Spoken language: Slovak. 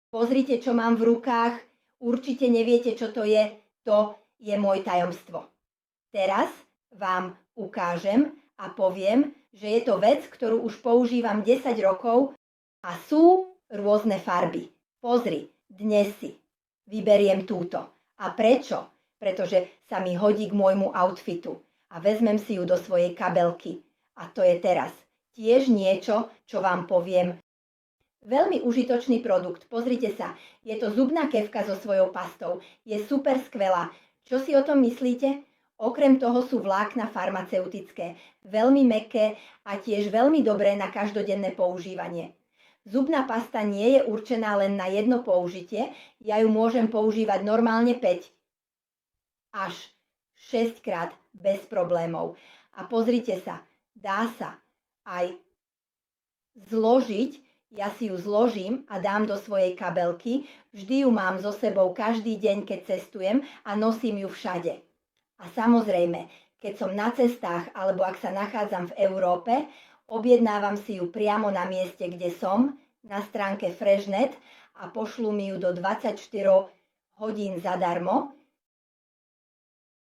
Pozrite, čo mám v rukách. Určite neviete, čo to je. To je môj tajomstvo. Teraz vám ukážem a poviem, že je to vec, ktorú už používam 10 rokov a sú rôzne farby. Pozri, dnes si vyberiem túto. A prečo? Pretože sa mi hodí k môjmu outfitu a vezmem si ju do svojej kabelky. A to je teraz tiež niečo, čo vám poviem. Veľmi užitočný produkt. Pozrite sa, je to zubná kefka so svojou pastou. Je super skvelá. Čo si o tom myslíte? Okrem toho sú vlákna farmaceutické, veľmi mäkké a tiež veľmi dobré na každodenné používanie. Zubná pasta nie je určená len na jedno použitie, ja ju môžem používať normálne 5 až 6 krát bez problémov. A pozrite sa, dá sa aj zložiť. Ja si ju zložím a dám do svojej kabelky. Vždy ju mám so sebou každý deň, keď cestujem a nosím ju všade. A samozrejme, keď som na cestách alebo ak sa nachádzam v Európe, objednávam si ju priamo na mieste, kde som, na stránke Freshnet a pošlú mi ju do 24 hodín zadarmo.